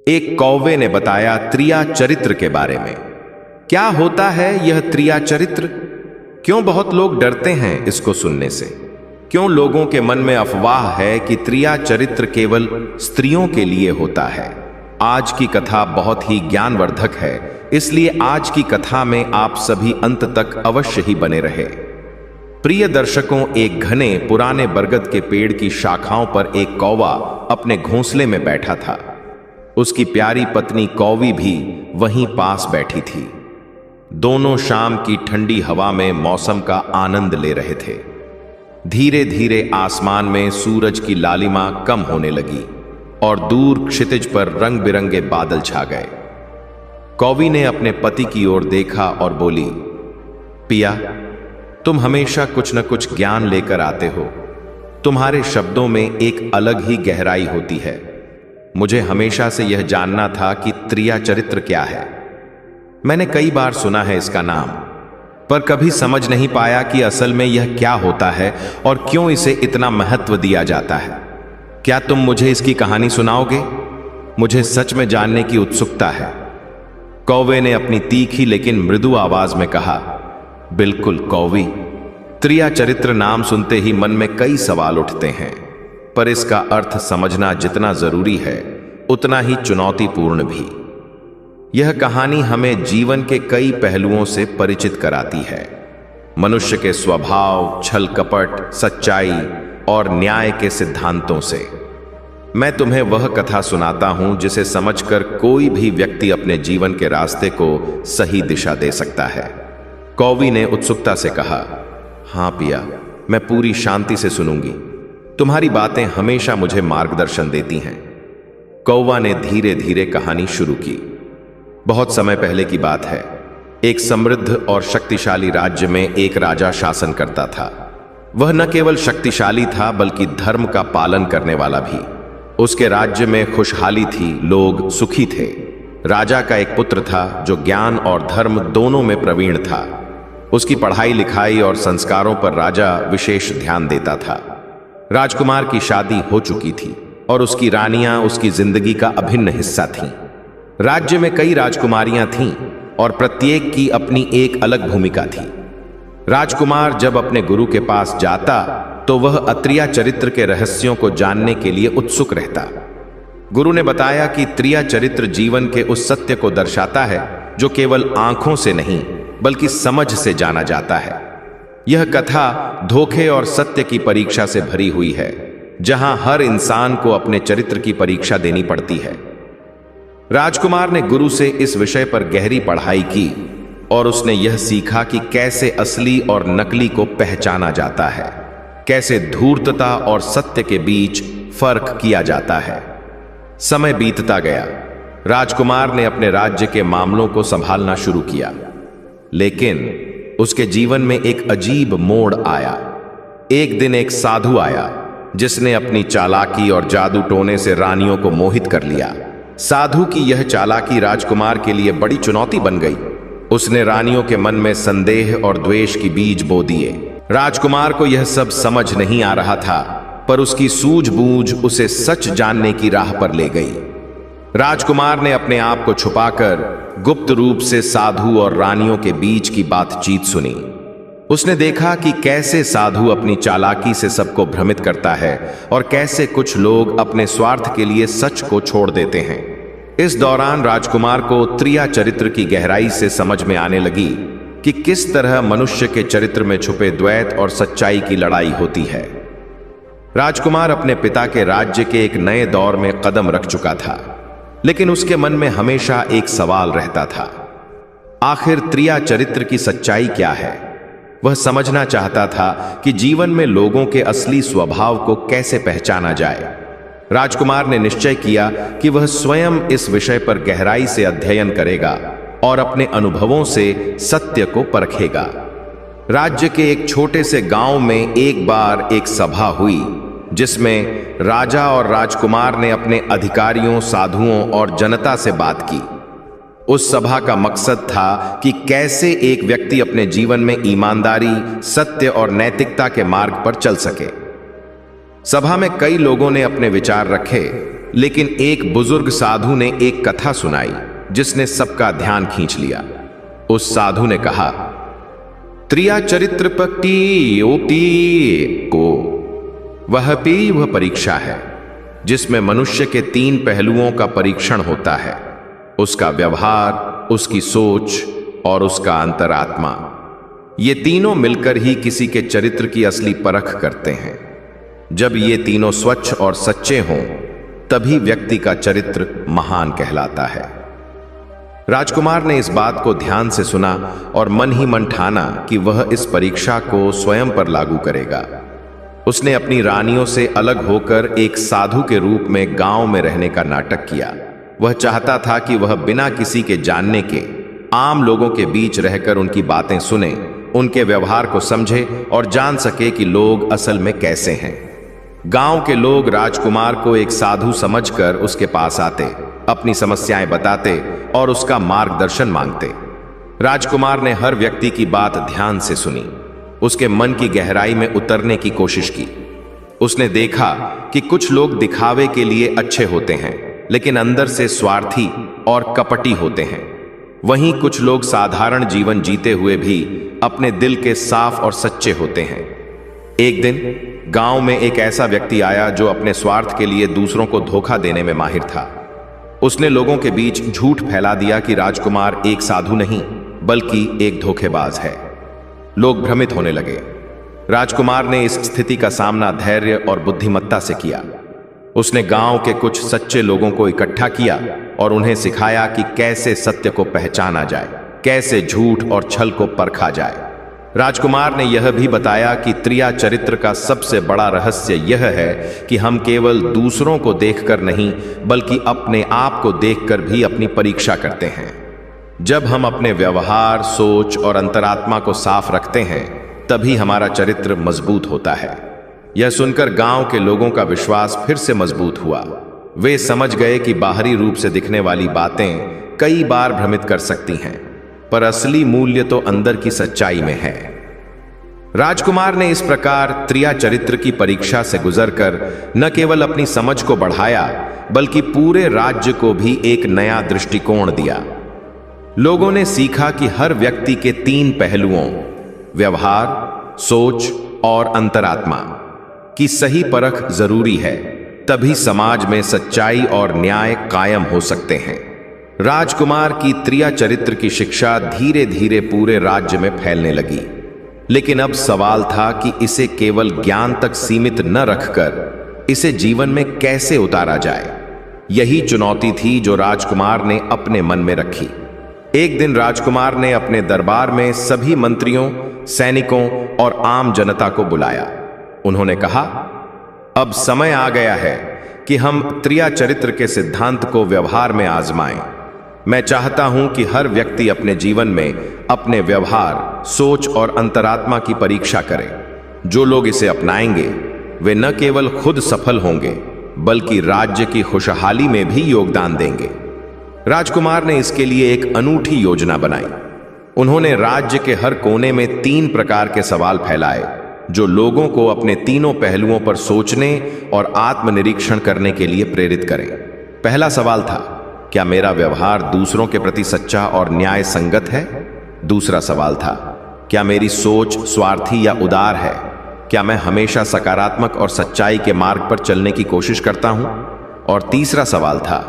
एक कौवे ने बताया त्रिया चरित्र के बारे में। क्या होता है यह त्रिया चरित्र? क्यों बहुत लोग डरते हैं इसको सुनने से? क्यों लोगों के मन में अफवाह है कि त्रिया चरित्र केवल स्त्रियों के लिए होता है? आज की कथा बहुत ही ज्ञानवर्धक है, इसलिए आज की कथा में आप सभी अंत तक अवश्य ही बने रहे। प्रिय दर्शकों, एक घने पुराने बरगद के पेड़ की शाखाओं पर एक कौवा अपने घोंसले में बैठा था। उसकी प्यारी पत्नी कौवी भी वहीं पास बैठी थी। दोनों शाम की ठंडी हवा में मौसम का आनंद ले रहे थे। धीरे धीरे आसमान में सूरज की लालिमा कम होने लगी और दूर क्षितिज पर रंग बिरंगे बादल छा गए। कौवी ने अपने पति की ओर देखा और बोली, पिया, तुम हमेशा कुछ न कुछ ज्ञान लेकर आते हो। तुम्हारे शब्दों में एक अलग ही गहराई होती है। मुझे हमेशा से यह जानना था कि त्रिया चरित्र क्या है। मैंने कई बार सुना है इसका नाम, पर कभी समझ नहीं पाया कि असल में यह क्या होता है और क्यों इसे इतना महत्व दिया जाता है। क्या तुम मुझे इसकी कहानी सुनाओगे? मुझे सच में जानने की उत्सुकता है। कौवे ने अपनी तीखी लेकिन मृदु आवाज में कहा, बिल्कुल कौवी, त्रिया चरित्र नाम सुनते ही मन में कई सवाल उठते हैं, पर इसका अर्थ समझना जितना जरूरी है उतना ही चुनौतीपूर्ण भी। यह कहानी हमें जीवन के कई पहलुओं से परिचित कराती है। मनुष्य के स्वभाव, छल कपट, सच्चाई और न्याय के सिद्धांतों से। मैं तुम्हें वह कथा सुनाता हूं जिसे समझकर कोई भी व्यक्ति अपने जीवन के रास्ते को सही दिशा दे सकता है। कौवी ने उत्सुकता से कहा, हां पिया, मैं पूरी शांति से सुनूंगी। तुम्हारी बातें हमेशा मुझे मार्गदर्शन देती हैं। कौवा ने धीरे धीरे कहानी शुरू की। बहुत समय पहले की बात है। एक समृद्ध और शक्तिशाली राज्य में एक राजा शासन करता था। वह न केवल शक्तिशाली था बल्कि धर्म का पालन करने वाला भी। उसके राज्य में खुशहाली थी, लोग सुखी थे। राजा का एक पुत्र था जो ज्ञान और धर्म दोनों में प्रवीण था। उसकी पढ़ाई लिखाई और संस्कारों पर राजा विशेष ध्यान देता था। राजकुमार की शादी हो चुकी थी और उसकी रानियां उसकी जिंदगी का अभिन्न हिस्सा थीं। राज्य में कई राजकुमारियां थीं और प्रत्येक की अपनी एक अलग भूमिका थी। राजकुमार जब अपने गुरु के पास जाता तो वह त्रिया चरित्र के रहस्यों को जानने के लिए उत्सुक रहता। गुरु ने बताया कि त्रिया चरित्र जीवन के उस सत्य को दर्शाता है जो केवल आंखों से नहीं बल्कि समझ से जाना जाता है। यह कथा धोखे और सत्य की परीक्षा से भरी हुई है, जहां हर इंसान को अपने चरित्र की परीक्षा देनी पड़ती है। राजकुमार ने गुरु से इस विषय पर गहरी पढ़ाई की और उसने यह सीखा कि कैसे असली और नकली को पहचाना जाता है, कैसे धूर्तता और सत्य के बीच फर्क किया जाता है। समय बीतता गया। राजकुमार ने अपने राज्य के मामलों को संभालना शुरू किया, लेकिन उसके जीवन में एक अजीब मोड़ आया। एक दिन एक साधु आया जिसने अपनी चालाकी और जादू टोने से रानियों को मोहित कर लिया। साधु की यह चालाकी राजकुमार के लिए बड़ी चुनौती बन गई। उसने रानियों के मन में संदेह और द्वेष की बीज बो दिए। राजकुमार को यह सब समझ नहीं आ रहा था, पर उसकी सूझबूझ उसे सच जानने की राह पर ले गई। राजकुमार ने अपने आप को छुपाकर गुप्त रूप से साधु और रानियों के बीच की बातचीत सुनी। उसने देखा कि कैसे साधु अपनी चालाकी से सबको भ्रमित करता है और कैसे कुछ लोग अपने स्वार्थ के लिए सच को छोड़ देते हैं। इस दौरान राजकुमार को त्रिया चरित्र की गहराई से समझ में आने लगी कि किस तरह मनुष्य के चरित्र में छुपे द्वैत और सच्चाई की लड़ाई होती है। राजकुमार अपने पिता के राज्य के एक नए दौर में कदम रख चुका था, लेकिन उसके मन में हमेशा एक सवाल रहता था, आखिर त्रिया चरित्र की सच्चाई क्या है? वह समझना चाहता था कि जीवन में लोगों के असली स्वभाव को कैसे पहचाना जाए। राजकुमार ने निश्चय किया कि वह स्वयं इस विषय पर गहराई से अध्ययन करेगा और अपने अनुभवों से सत्य को परखेगा। राज्य के एक छोटे से गांव में एक बार एक सभा हुई जिसमें राजा और राजकुमार ने अपने अधिकारियों, साधुओं और जनता से बात की। उस सभा का मकसद था कि कैसे एक व्यक्ति अपने जीवन में ईमानदारी, सत्य और नैतिकता के मार्ग पर चल सके। सभा में कई लोगों ने अपने विचार रखे, लेकिन एक बुजुर्ग साधु ने एक कथा सुनाई जिसने सबका ध्यान खींच लिया। उस साधु ने कहा, त्रिया चरित्र को वह परीक्षा है जिसमें मनुष्य के 3 पहलुओं का परीक्षण होता है, उसका व्यवहार, उसकी सोच और उसका अंतरात्मा। ये तीनों मिलकर ही किसी के चरित्र की असली परख करते हैं। जब ये तीनों स्वच्छ और सच्चे हों तभी व्यक्ति का चरित्र महान कहलाता है। राजकुमार ने इस बात को ध्यान से सुना और मन ही मन ठाना कि वह इस परीक्षा को स्वयं पर लागू करेगा। उसने अपनी रानियों से अलग होकर एक साधु के रूप में गांव में रहने का नाटक किया। वह चाहता था कि वह बिना किसी के जानने के आम लोगों के बीच रहकर उनकी बातें सुने, उनके व्यवहार को समझे और जान सके कि लोग असल में कैसे हैं। गांव के लोग राजकुमार को एक साधु समझकर उसके पास आते, अपनी समस्याएं बताते और उसका मार्गदर्शन मांगते। राजकुमार ने हर व्यक्ति की बात ध्यान से सुनी, उसके मन की गहराई में उतरने की कोशिश की। उसने देखा कि कुछ लोग दिखावे के लिए अच्छे होते हैं लेकिन अंदर से स्वार्थी और कपटी होते हैं। वहीं कुछ लोग साधारण जीवन जीते हुए भी अपने दिल के साफ और सच्चे होते हैं। एक दिन गांव में एक ऐसा व्यक्ति आया जो अपने स्वार्थ के लिए दूसरों को धोखा देने में माहिर था। उसने लोगों के बीच झूठ फैला दिया कि राजकुमार एक साधु नहीं बल्कि एक धोखेबाज है। लोग भ्रमित होने लगे। राजकुमार ने इस स्थिति का सामना धैर्य और बुद्धिमत्ता से किया। उसने गांव के कुछ सच्चे लोगों को इकट्ठा किया और उन्हें सिखाया कि कैसे सत्य को पहचाना जाए, कैसे झूठ और छल को परखा जाए। राजकुमार ने यह भी बताया कि त्रिया चरित्र का सबसे बड़ा रहस्य यह है कि हम केवल दूसरों को देखकर नहीं बल्कि अपने आप को देखकर भी अपनी परीक्षा करते हैं। जब हम अपने व्यवहार, सोच और अंतरात्मा को साफ रखते हैं तभी हमारा चरित्र मजबूत होता है। यह सुनकर गांव के लोगों का विश्वास फिर से मजबूत हुआ। वे समझ गए कि बाहरी रूप से दिखने वाली बातें कई बार भ्रमित कर सकती हैं, पर असली मूल्य तो अंदर की सच्चाई में है। राजकुमार ने इस प्रकार त्रिया चरित्र की परीक्षा से गुजरकर न केवल अपनी समझ को बढ़ाया बल्कि पूरे राज्य को भी एक नया दृष्टिकोण दिया। लोगों ने सीखा कि हर व्यक्ति के 3 पहलुओं व्यवहार, सोच और अंतरात्मा की सही परख जरूरी है, तभी समाज में सच्चाई और न्याय कायम हो सकते हैं। राजकुमार की त्रिया चरित्र की शिक्षा धीरे धीरे पूरे राज्य में फैलने लगी, लेकिन अब सवाल था कि इसे केवल ज्ञान तक सीमित न रखकर इसे जीवन में कैसे उतारा जाए। यही चुनौती थी जो राजकुमार ने अपने मन में रखी। एक दिन राजकुमार ने अपने दरबार में सभी मंत्रियों, सैनिकों और आम जनता को बुलाया। उन्होंने कहा, अब समय आ गया है कि हम त्रिया चरित्र के सिद्धांत को व्यवहार में आजमाएं। मैं चाहता हूं कि हर व्यक्ति अपने जीवन में अपने व्यवहार, सोच और अंतरात्मा की परीक्षा करे। जो लोग इसे अपनाएंगे वे न केवल खुद सफल होंगे बल्कि राज्य की खुशहाली में भी योगदान देंगे। राजकुमार ने इसके लिए एक अनूठी योजना बनाई। उन्होंने राज्य के हर कोने में 3 प्रकार के सवाल फैलाए जो लोगों को अपने तीनों पहलुओं पर सोचने और आत्मनिरीक्षण करने के लिए प्रेरित करें। पहला सवाल था, क्या मेरा व्यवहार दूसरों के प्रति सच्चा और न्याय संगत है? दूसरा सवाल था, क्या मेरी सोच स्वार्थी या उदार है? क्या मैं हमेशा सकारात्मक और सच्चाई के मार्ग पर चलने की कोशिश करता हूं? और तीसरा सवाल था,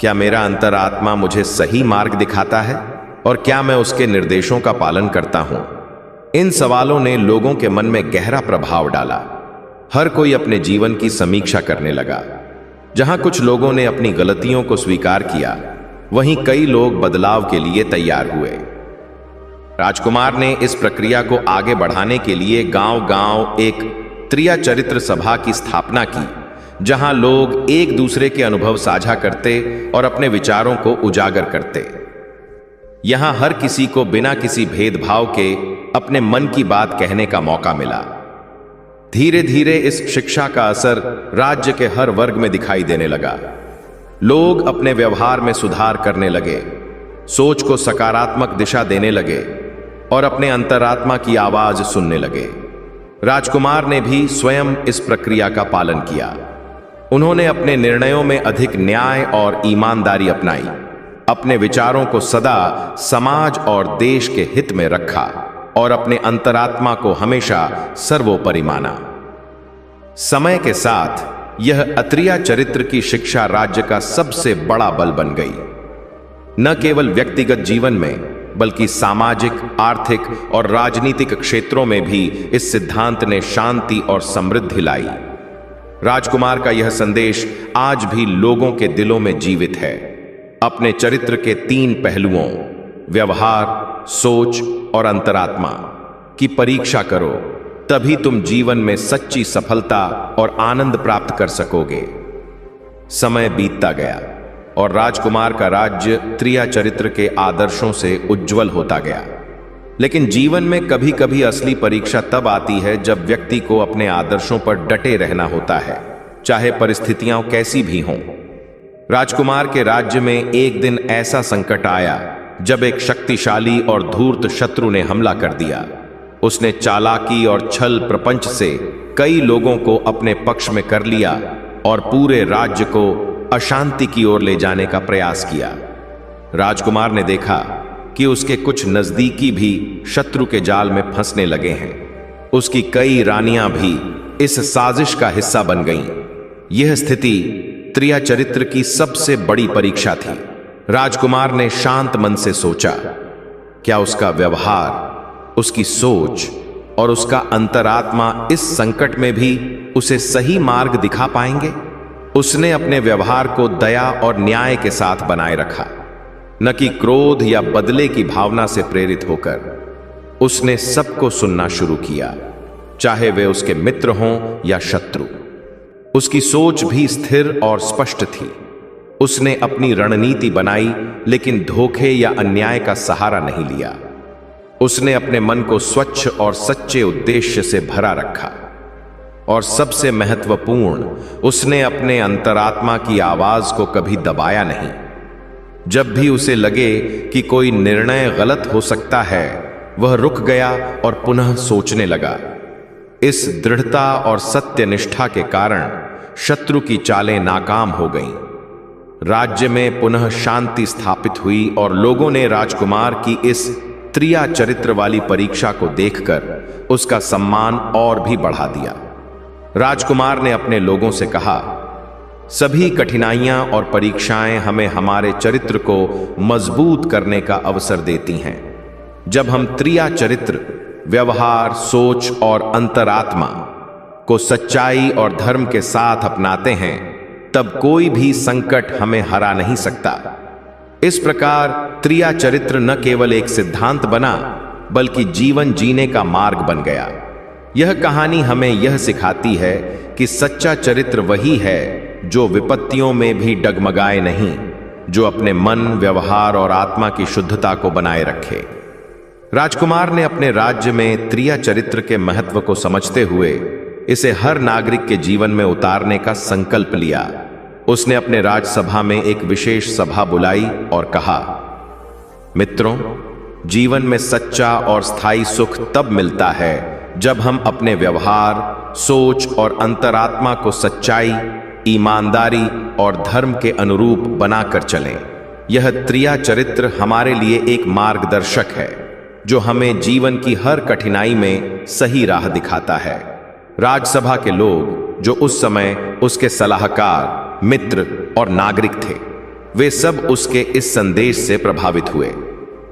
क्या मेरा अंतरात्मा मुझे सही मार्ग दिखाता है और क्या मैं उसके निर्देशों का पालन करता हूं? इन सवालों ने लोगों के मन में गहरा प्रभाव डाला। हर कोई अपने जीवन की समीक्षा करने लगा। जहां कुछ लोगों ने अपनी गलतियों को स्वीकार किया, वहीं कई लोग बदलाव के लिए तैयार हुए। राजकुमार ने इस प्रक्रिया को आगे बढ़ाने के लिए गांव-गांव एक त्रिया चरित्र सभा की स्थापना की, जहां लोग एक दूसरे के अनुभव साझा करते और अपने विचारों को उजागर करते। यहां हर किसी को बिना किसी भेदभाव के अपने मन की बात कहने का मौका मिला। धीरे धीरे इस शिक्षा का असर राज्य के हर वर्ग में दिखाई देने लगा। लोग अपने व्यवहार में सुधार करने लगे, सोच को सकारात्मक दिशा देने लगे और अपने अंतरात्मा की आवाज सुनने लगे। राजकुमार ने भी स्वयं इस प्रक्रिया का पालन किया। उन्होंने अपने निर्णयों में अधिक न्याय और ईमानदारी अपनाई, अपने विचारों को सदा समाज और देश के हित में रखा और अपने अंतरात्मा को हमेशा सर्वोपरि माना। समय के साथ यह अत्रिया चरित्र की शिक्षा राज्य का सबसे बड़ा बल बन गई। न केवल व्यक्तिगत जीवन में बल्कि सामाजिक, आर्थिक और राजनीतिक क्षेत्रों में भी इस सिद्धांत ने शांति और समृद्धि लाई। राजकुमार का यह संदेश आज भी लोगों के दिलों में जीवित है। अपने चरित्र के 3 पहलुओं व्यवहार, सोच और अंतरात्मा की परीक्षा करो, तभी तुम जीवन में सच्ची सफलता और आनंद प्राप्त कर सकोगे। समय बीतता गया और राजकुमार का राज्य त्रिया चरित्र के आदर्शों से उज्जवल होता गया। लेकिन जीवन में कभी कभी असली परीक्षा तब आती है जब व्यक्ति को अपने आदर्शों पर डटे रहना होता है, चाहे परिस्थितियां कैसी भी हों। राजकुमार के राज्य में एक दिन ऐसा संकट आया जब एक शक्तिशाली और धूर्त शत्रु ने हमला कर दिया। उसने चालाकी और छल प्रपंच से कई लोगों को अपने पक्ष में कर लिया और पूरे राज्य को अशांति की ओर ले जाने का प्रयास किया। राजकुमार ने देखा कि उसके कुछ नजदीकी भी शत्रु के जाल में फंसने लगे हैं। उसकी कई रानियां भी इस साजिश का हिस्सा बन गईं। यह स्थिति त्रिया चरित्र की सबसे बड़ी परीक्षा थी। राजकुमार ने शांत मन से सोचा, क्या उसका व्यवहार, उसकी सोच और उसका अंतरात्मा इस संकट में भी उसे सही मार्ग दिखा पाएंगे? उसने अपने व्यवहार को दया और न्याय के साथ बनाए रखा, न कि क्रोध या बदले की भावना से प्रेरित होकर। उसने सबको सुनना शुरू किया, चाहे वे उसके मित्र हों या शत्रु। उसकी सोच भी स्थिर और स्पष्ट थी। उसने अपनी रणनीति बनाई, लेकिन धोखे या अन्याय का सहारा नहीं लिया। उसने अपने मन को स्वच्छ और सच्चे उद्देश्य से भरा रखा और सबसे महत्वपूर्ण, उसने अपने अंतरात्मा की आवाज को कभी दबाया नहीं। जब भी उसे लगे कि कोई निर्णय गलत हो सकता है, वह रुक गया और पुनः सोचने लगा। इस दृढ़ता और सत्यनिष्ठा के कारण शत्रु की चालें नाकाम हो गईं। राज्य में पुनः शांति स्थापित हुई और लोगों ने राजकुमार की इस त्रिया चरित्र वाली परीक्षा को देखकर उसका सम्मान और भी बढ़ा दिया। राजकुमार ने अपने लोगों से कहा, सभी कठिनाइयां और परीक्षाएं हमें हमारे चरित्र को मजबूत करने का अवसर देती हैं। जब हम त्रिया चरित्र, व्यवहार, सोच और अंतरात्मा को सच्चाई और धर्म के साथ अपनाते हैं, तब कोई भी संकट हमें हरा नहीं सकता। इस प्रकार त्रिया चरित्र न केवल एक सिद्धांत बना, बल्कि जीवन जीने का मार्ग बन गया। यह कहानी हमें यह सिखाती है कि सच्चा चरित्र वही है जो विपत्तियों में भी डगमगाए नहीं, जो अपने मन, व्यवहार और आत्मा की शुद्धता को बनाए रखे। राजकुमार ने अपने राज्य में त्रिया चरित्र के महत्व को समझते हुए इसे हर नागरिक के जीवन में उतारने का संकल्प लिया। उसने अपने राजसभा में एक विशेष सभा बुलाई और कहा, मित्रों, जीवन में सच्चा और स्थायी सुख तब मिलता है जब हम अपने व्यवहार, सोच और अंतरात्मा को सच्चाई, ईमानदारी और धर्म के अनुरूप बनाकर चलें। यह त्रिया चरित्र हमारे लिए एक मार्गदर्शक है जो हमें जीवन की हर कठिनाई में सही राह दिखाता है। राजसभा के लोग, जो उस समय उसके सलाहकार, मित्र और नागरिक थे, वे सब उसके इस संदेश से प्रभावित हुए।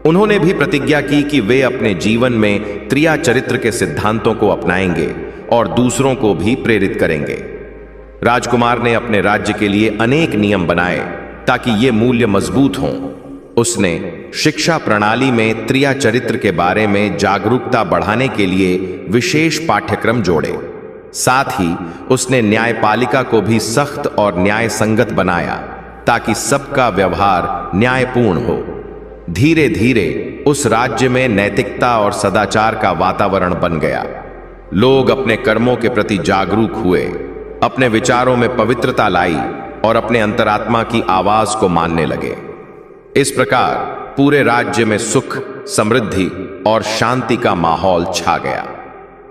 उन्होंने भी प्रतिज्ञा की कि वे अपने जीवन में त्रिया चरित्र के सिद्धांतों को अपनाएंगे और दूसरों को भी प्रेरित करेंगे। राजकुमार ने अपने राज्य के लिए अनेक नियम बनाए ताकि ये मूल्य मजबूत हों। उसने शिक्षा प्रणाली में त्रिया चरित्र के बारे में जागरूकता बढ़ाने के लिए विशेष पाठ्यक्रम जोड़े। साथ ही उसने न्यायपालिका को भी सख्त और न्याय संगत बनाया ताकि सबका व्यवहार न्यायपूर्ण हो। धीरे धीरे उस राज्य में नैतिकता और सदाचार का वातावरण बन गया। लोग अपने कर्मों के प्रति जागरूक हुए, अपने विचारों में पवित्रता लाई और अपने अंतरात्मा की आवाज को मानने लगे। इस प्रकार पूरे राज्य में सुख, समृद्धि और शांति का माहौल छा गया।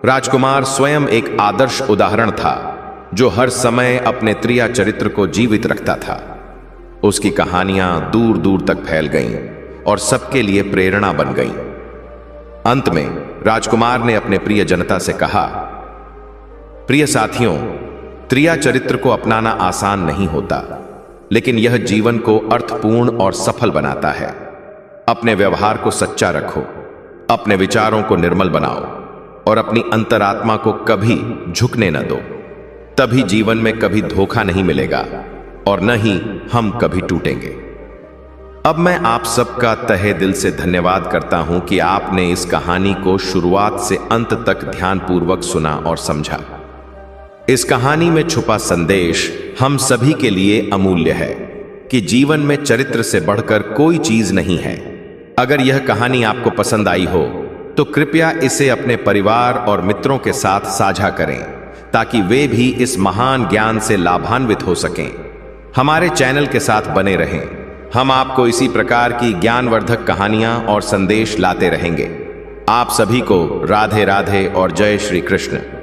राजकुमार स्वयं एक आदर्श उदाहरण था, जो हर समय अपने त्रिया चरित्र को जीवित रखता था। उसकी कहानियां दूर दूर तक फैल गईं और सबके लिए प्रेरणा बन गईं। अंत में राजकुमार ने अपने प्रिय जनता से कहा, प्रिय साथियों, त्रिया चरित्र को अपनाना आसान नहीं होता, लेकिन यह जीवन को अर्थपूर्ण और सफल बनाता है। अपने व्यवहार को सच्चा रखो, अपने विचारों को निर्मल बनाओ और अपनी अंतरात्मा को कभी झुकने न दो। तभी जीवन में कभी धोखा नहीं मिलेगा और न ही हम कभी टूटेंगे। अब मैं आप सबका तहे दिल से धन्यवाद करता हूं कि आपने इस कहानी को शुरुआत से अंत तक ध्यानपूर्वक सुना और समझा। इस कहानी में छुपा संदेश हम सभी के लिए अमूल्य है कि जीवन में चरित्र से बढ़कर कोई चीज नहीं है। अगर यह कहानी आपको पसंद आई हो तो कृपया इसे अपने परिवार और मित्रों के साथ साझा करें, ताकि वे भी इस महान ज्ञान से लाभान्वित हो सकें। हमारे चैनल के साथ बने रहें, हम आपको इसी प्रकार की ज्ञानवर्धक कहानियां और संदेश लाते रहेंगे। आप सभी को राधे राधे और जय श्री कृष्ण।